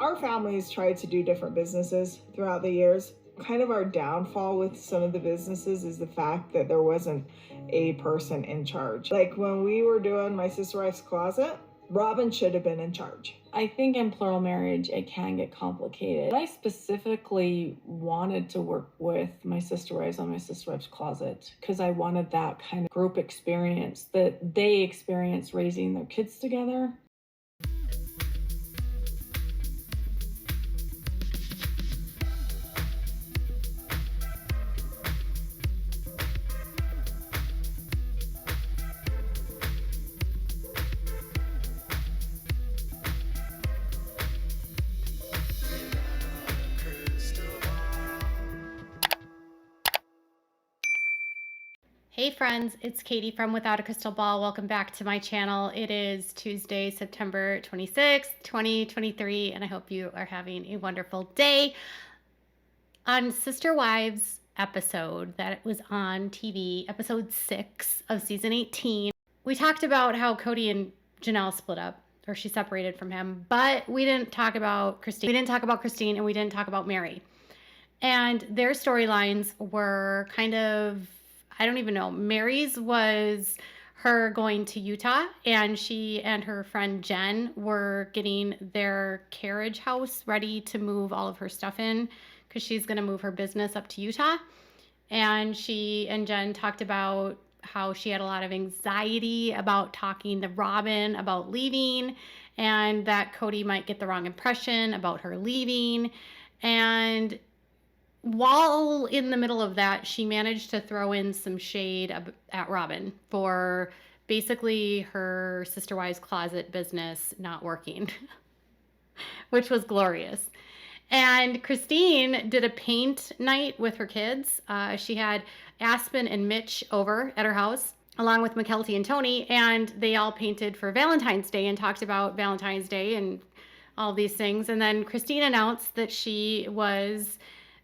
Our families tried to do different businesses throughout the years. Kind of our downfall with some of the businesses is the fact that there wasn't a person in charge. Like when we were doing my sister wife's closet, Robyn should have been in charge. I think in plural marriage, it can get complicated. I specifically wanted to work with my sister wives on my sister wife's closet because I wanted that kind of group experience that they experienced raising their kids together. Hey friends, it's Katie from Without a Crystal Ball. Welcome back to my channel. It is Tuesday, September 26th, 2023, and I hope you are having a wonderful day. On Sister Wives episode that was on TV, episode 6 of season 18, we talked about how Kody and Janelle split up, or she separated from him, but we didn't talk about Christine. We didn't talk about Christine, and we didn't talk about Meri. And their storylines were kind of, I don't even know. Meri's was her going to Utah, and she and her friend Jen were getting their carriage house ready to move all of her stuff in because she's going to move her business up to Utah. And she and Jen talked about how she had a lot of anxiety about talking to Robyn about leaving, and that Kody might get the wrong impression about her leaving. And while in the middle of that, she managed to throw in some shade at Robyn for basically her sister wives closet business not working, which was glorious. And Christine did a paint night with her kids. She had Aspen and Mitch over at her house, along with McKelty and Tony, and they all painted for Valentine's Day and talked about Valentine's Day and all these things. And then Christine announced that she was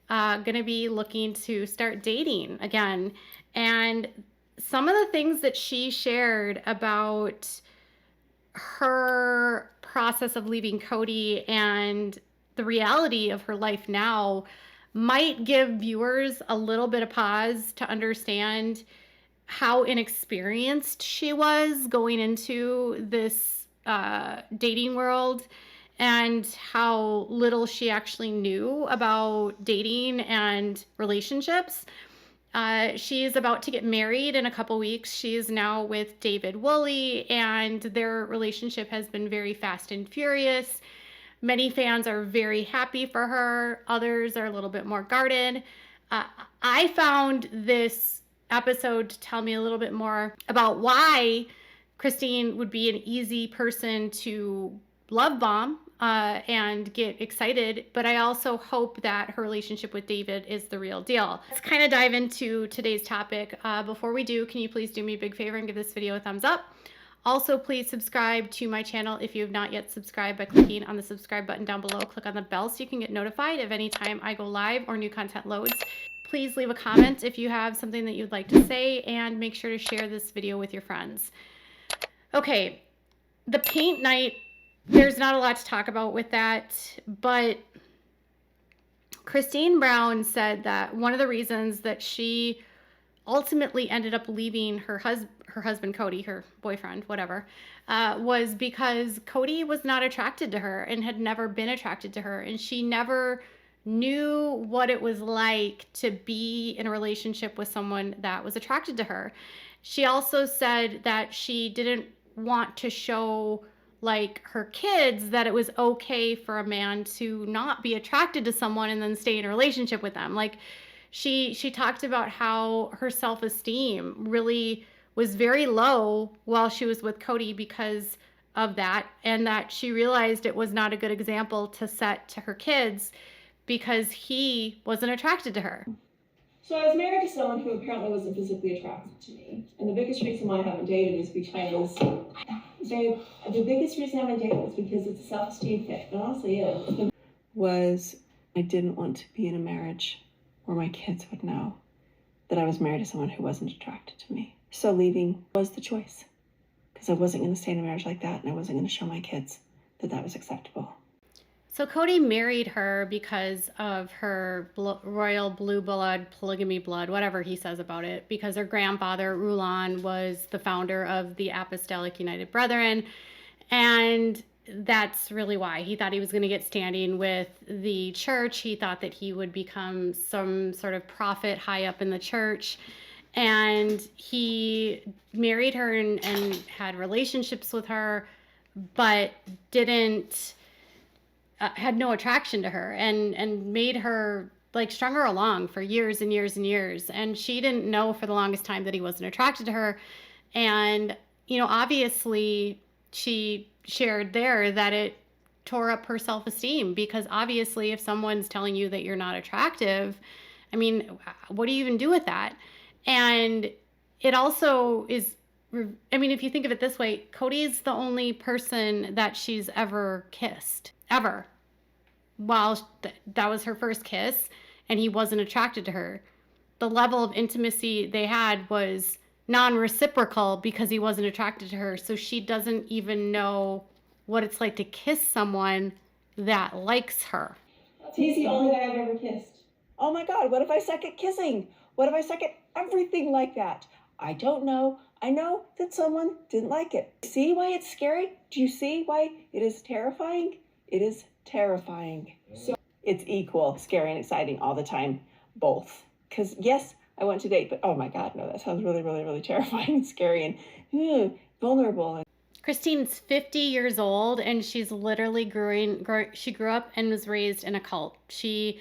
going to be looking to start dating again. And some of the things that she shared about her process of leaving Kody and the reality of her life now might give viewers a little bit of pause to understand how inexperienced she was going into this dating world, and how little she actually knew about dating and relationships. She is about to get married in a couple weeks. She is now with David Woolley, and their relationship has been very fast and furious. Many fans are very happy for her. Others are a little bit more guarded. I found this episode to tell me a little bit more about why Christine would be an easy person to love bomb and get excited, but I also hope that her relationship with David is the real deal. Let's kind of dive into today's topic. Before we do, can you please do me a big favor and give this video a thumbs up? Also, please subscribe to my channel if you have not yet subscribed by clicking on the subscribe button down below. Click on the bell so you can get notified of any time I go live or new content loads. Please leave a comment if you have something that you'd like to say, and make sure to share this video with your friends. Okay, the paint night, there's not a lot to talk about with that, but Christine Brown said that one of the reasons that she ultimately ended up leaving her husband Kody, her boyfriend, whatever, was because Kody was not attracted to her and had never been attracted to her, and she never knew what it was like to be in a relationship with someone that was attracted to her. She also said that she didn't want to show like her kids that it was okay for a man to not be attracted to someone and then stay in a relationship with them. Like she talked about how her self-esteem really was very low while she was with Kody because of that, and that she realized it was not a good example to set to her kids because he wasn't attracted to her. So I was married to someone who apparently wasn't physically attracted to me. And the biggest reason why I haven't dated is because, babe, the biggest reason I haven't dated is because it's a self-esteem fit. It honestly is. Was I didn't want to be in a marriage where my kids would know that I was married to someone who wasn't attracted to me. So leaving was the choice, because I wasn't going to stay in a marriage like that, and I wasn't going to show my kids that that was acceptable. So Kody married her because of her royal blue blood, polygamy blood, whatever he says about it, because her grandfather, Rulon, was the founder of the Apostolic United Brethren. And that's really why. He thought he was going to get standing with the church. He thought that he would become some sort of prophet high up in the church. And he married her and had relationships with her, but didn't... had no attraction to her, and made her, like, strung her along for years and years and years. And she didn't know for the longest time that he wasn't attracted to her. And, you know, obviously she shared there that it tore up her self-esteem, because obviously if someone's telling you that you're not attractive, I mean, what do you even do with that? And it also is, I mean, if you think of it this way, Kody's the only person that she's ever kissed. Ever. While that was her first kiss, and he wasn't attracted to her. The level of intimacy they had was non-reciprocal because he wasn't attracted to her. So she doesn't even know what it's like to kiss someone that likes her. He's the only guy I've ever kissed. Oh my God, what if I suck at kissing? What if I suck at everything like that? I don't know. I know that someone didn't like it. See why it's scary? Do you see why it is terrifying? It is terrifying. So it's equal, scary and exciting all the time, both. Because yes, I want to date, but oh my God, no, that sounds really, really, really terrifying and scary and vulnerable. Christine's 50 years old, and she's literally she grew up and was raised in a cult. She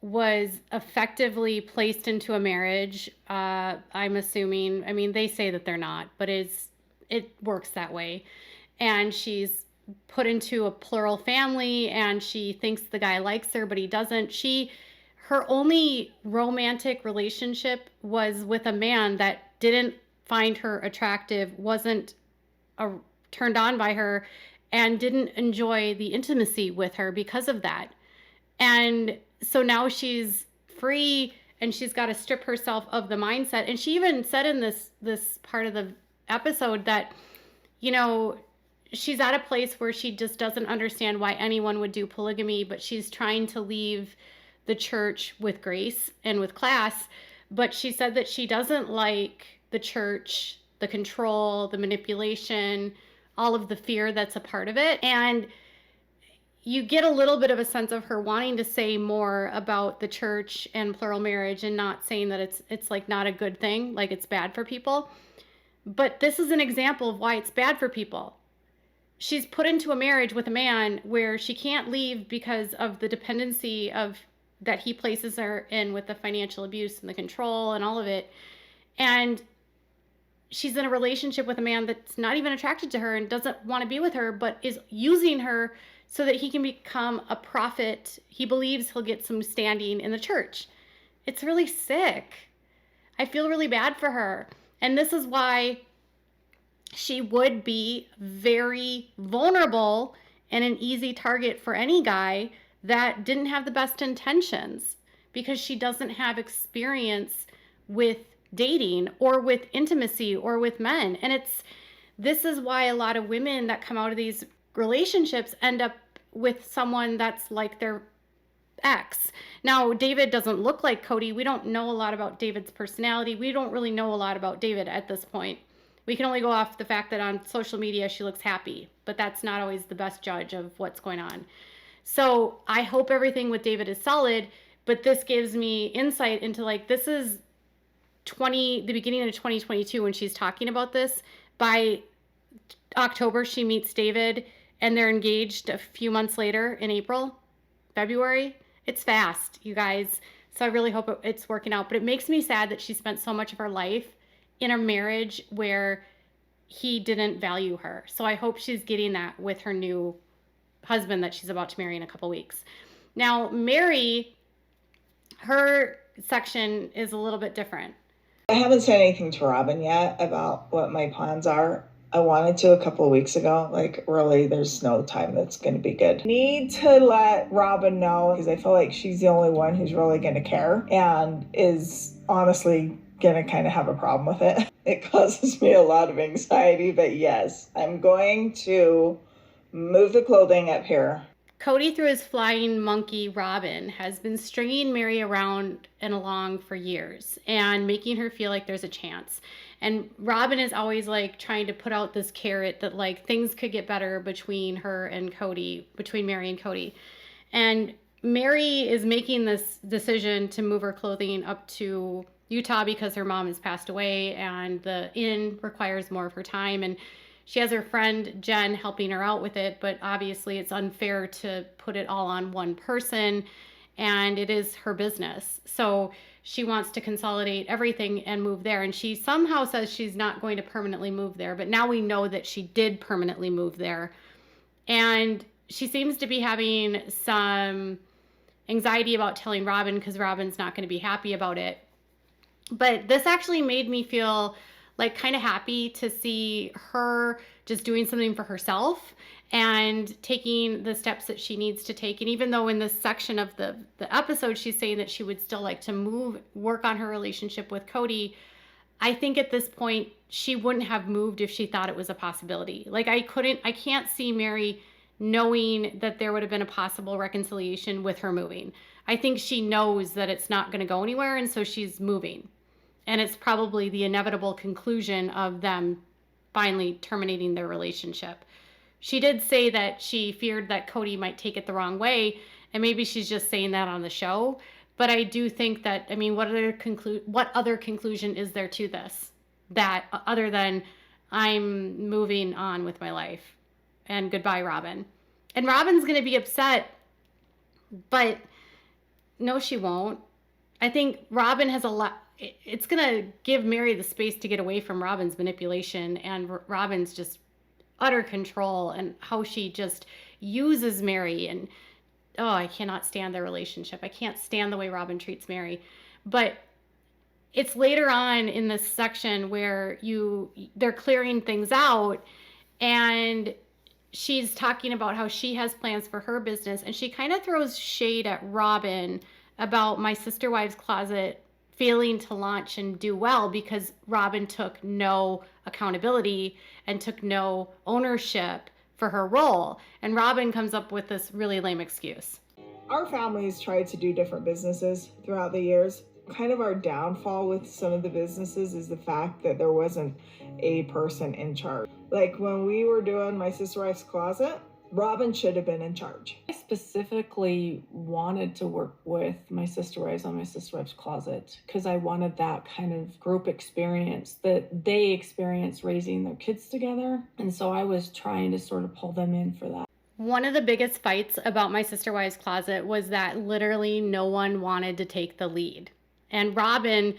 was effectively placed into a marriage. I'm assuming, I mean, they say that they're not, but it works that way. And she's put into a plural family, and she thinks the guy likes her, but he doesn't. Her only romantic relationship was with a man that didn't find her attractive, wasn't turned on by her, and didn't enjoy the intimacy with her because of that. And so now she's free, and she's got to strip herself of the mindset. And she even said in this part of the episode that, you know, she's at a place where she just doesn't understand why anyone would do polygamy, but she's trying to leave the church with grace and with class. But she said that she doesn't like the church, the control, the manipulation, all of the fear that's a part of it. And you get a little bit of a sense of her wanting to say more about the church and plural marriage, and not saying that it's like not a good thing, like it's bad for people. But this is an example of why it's bad for people. She's put into a marriage with a man where she can't leave because of the dependency that he places her in, with the financial abuse and the control and all of it. And she's in a relationship with a man that's not even attracted to her and doesn't want to be with her, but is using her so that he can become a prophet. He believes he'll get some standing in the church. It's really sick. I feel really bad for her. And this is why she would be very vulnerable and an easy target for any guy that didn't have the best intentions, because she doesn't have experience with dating or with intimacy or with men. And this is why a lot of women that come out of these relationships end up with someone that's like their ex. Now, David doesn't look like Kody. We don't know a lot about David's personality. We don't really know a lot about David at this point. We can only go off the fact that on social media she looks happy, but that's not always the best judge of what's going on. So I hope everything with David is solid, but this gives me insight into, like, this is the beginning of 2022 when she's talking about this. By October, she meets David, and they're engaged a few months later in April, February. It's fast, you guys. So I really hope it's working out. But it makes me sad that she spent so much of her life in a marriage where he didn't value her. So I hope she's getting that with her new husband that she's about to marry in a couple weeks. Now, Meri, her section is a little bit different. I haven't said anything to Robyn yet about what my plans are. I wanted to a couple of weeks ago. Like, really, there's no time that's going to be good. Need to let Robyn know, because I feel like she's the only one who's really going to care and is honestly going to kind of have a problem with it. It causes me a lot of anxiety, but yes, I'm going to move the clothing up here. Kody, through his flying monkey, Robyn, has been stringing Meri around and along for years and making her feel like there's a chance. And Robyn is always like trying to put out this carrot that like things could get better between her and Kody, between Meri and Kody. And Meri is making this decision to move her clothing up to Utah because her mom has passed away and the inn requires more of her time. And she has her friend Jen helping her out with it, but obviously it's unfair to put it all on one person, and it is her business. So she wants to consolidate everything and move there. And she somehow says she's not going to permanently move there, but now we know that she did permanently move there. And she seems to be having some anxiety about telling Robyn because Robyn's not going to be happy about it. But this actually made me feel like kind of happy to see her just doing something for herself and taking the steps that she needs to take. And even though in this section of the episode, she's saying that she would still like to work on her relationship with Kody, I think at this point, she wouldn't have moved if she thought it was a possibility. Like I can't see Meri knowing that there would have been a possible reconciliation with her moving. I think she knows that it's not going to go anywhere, and so she's moving. And it's probably the inevitable conclusion of them finally terminating their relationship. She did say that she feared that Kody might take it the wrong way, and maybe she's just saying that on the show. But I do think that, I mean, what other conclusion is there to this? That other than I'm moving on with my life and goodbye, Robyn. And Robyn's going to be upset, but no, she won't. I think Robyn has a lot. It's going to give Meri the space to get away from Robyn's manipulation and Robyn's just utter control and how she just uses Meri. And, oh, I cannot stand their relationship. I can't stand the way Robyn treats Meri. But it's later on in this section where they're clearing things out, and she's talking about how she has plans for her business, and she kind of throws shade at Robyn about My Sister Wives Closet failing to launch and do well because Robyn took no accountability and took no ownership for her role. And Robyn comes up with this really lame excuse. Our families tried to do different businesses throughout the years. Kind of our downfall with some of the businesses is the fact that there wasn't a person in charge. Like when we were doing My Sister Wife's Closet, Robyn should have been in charge. I specifically wanted to work with My Sister Wives on My Sister Wives Closet because I wanted that kind of group experience that they experienced raising their kids together. And so I was trying to sort of pull them in for that. One of the biggest fights about My Sister Wives Closet was that literally no one wanted to take the lead. And Robyn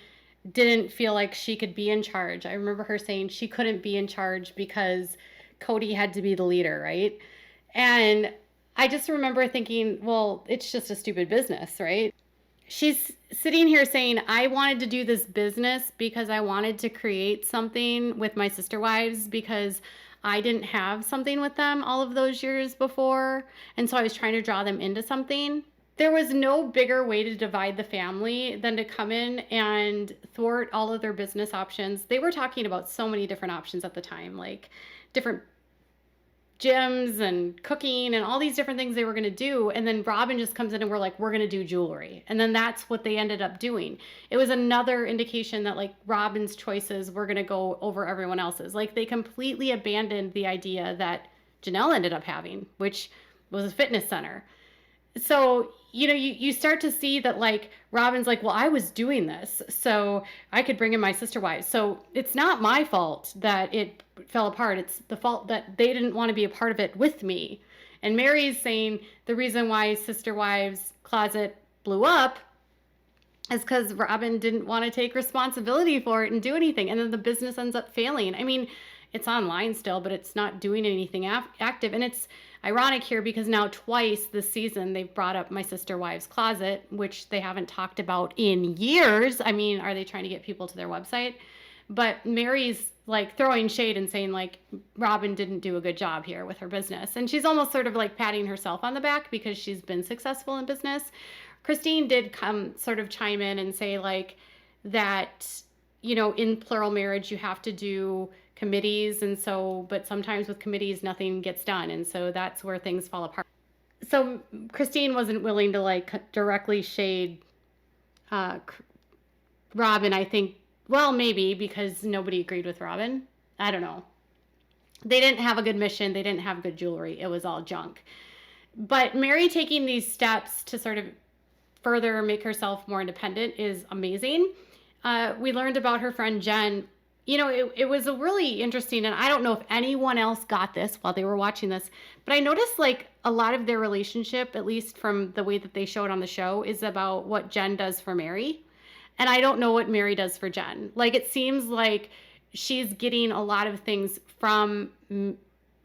didn't feel like she could be in charge. I remember her saying she couldn't be in charge because Kody had to be the leader, right? And I just remember thinking, well, it's just a stupid business, right? She's sitting here saying, I wanted to do this business because I wanted to create something with my sister wives because I didn't have something with them all of those years before. And so I was trying to draw them into something. There was no bigger way to divide the family than to come in and thwart all of their business options. They were talking about so many different options at the time, like different gyms and cooking and all these different things they were going to do. And then Robyn just comes in and we're like, we're going to do jewelry. And then that's what they ended up doing. It was another indication that like Robyn's choices were going to go over everyone else's. Like they completely abandoned the idea that Janelle ended up having, which was a fitness center. So, you know, you start to see that like Robyn's like, well, I was doing this so I could bring in my sister wives. So it's not my fault that it fell apart. It's the fault that they didn't want to be a part of it with me. And Meri's saying the reason why Sister Wives Closet blew up is because Robyn didn't want to take responsibility for it and do anything. And then the business ends up failing. I mean, it's online still, but it's not doing anything active. And it's ironic here because now twice this season they've brought up My Sister Wives Closet, which they haven't talked about in years. I mean, are they trying to get people to their website? But Meri's like throwing shade and saying like Robyn didn't do a good job here with her business. And she's almost sort of like patting herself on the back because she's been successful in business. Christine did come sort of chime in and say like that, you know, in plural marriage, you have to do committees. And so, but sometimes with committees, nothing gets done. And so that's where things fall apart. So Christine wasn't willing to like directly shade Robyn, I think. Well, maybe because nobody agreed with Robyn. I don't know. They didn't have a good mission. They didn't have good jewelry. It was all junk. But Meri taking these steps to sort of further make herself more independent is amazing. We learned about her friend Jen. You know, it was a really interesting, and I don't know if anyone else got this while they were watching this, but I noticed like a lot of their relationship, at least from the way that they show it on the show, is about what Jen does for Meri. And I don't know what Meri does for Jen. Like, it seems like she's getting a lot of things from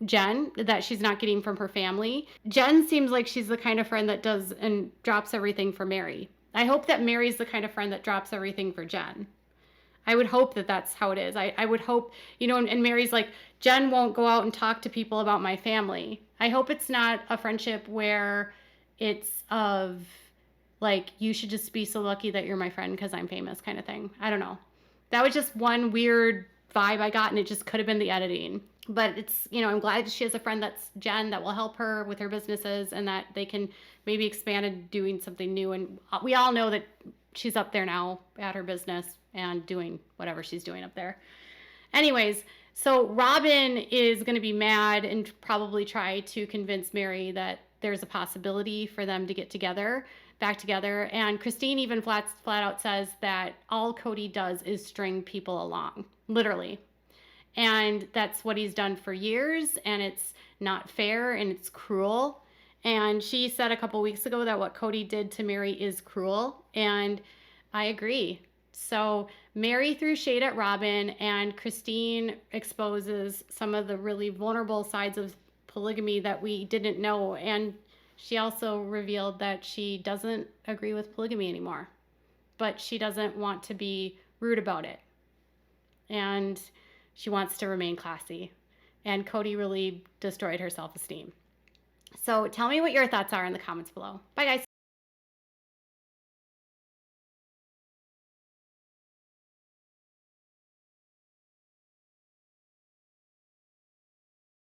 Jen that she's not getting from her family. Jen seems like she's the kind of friend that does and drops everything for Meri. I hope that Mary's the kind of friend that drops everything for Jen. I would hope that that's how it is. I would hope, you know, and Mary's like, Jen won't go out and talk to people about my family. I hope it's not a friendship where it's of like, you should just be so lucky that you're my friend because I'm famous kind of thing. I don't know. That was just one weird vibe I got, and it just could have been the editing. But it's, you know, I'm glad she has a friend that's Jen that will help her with her businesses and that they can maybe expand into doing something new. And we all know that she's up there now at her business and doing whatever she's doing up there. Anyways, so Robyn is going to be mad and probably try to convince Meri that there's a possibility for them to get together, back together. And Christine even flat out says that all Kody does is string people along, literally. And that's what he's done for years, and it's not fair and it's cruel. And she said a couple weeks ago that what Kody did to Meri is cruel, and I agree. So Meri threw shade at Robyn, and Christine exposes some of the really vulnerable sides of polygamy that we didn't know. And she also revealed that she doesn't agree with polygamy anymore, but she doesn't want to be rude about it. And she wants to remain classy. And Kody really destroyed her self-esteem. So tell me what your thoughts are in the comments below. Bye, guys.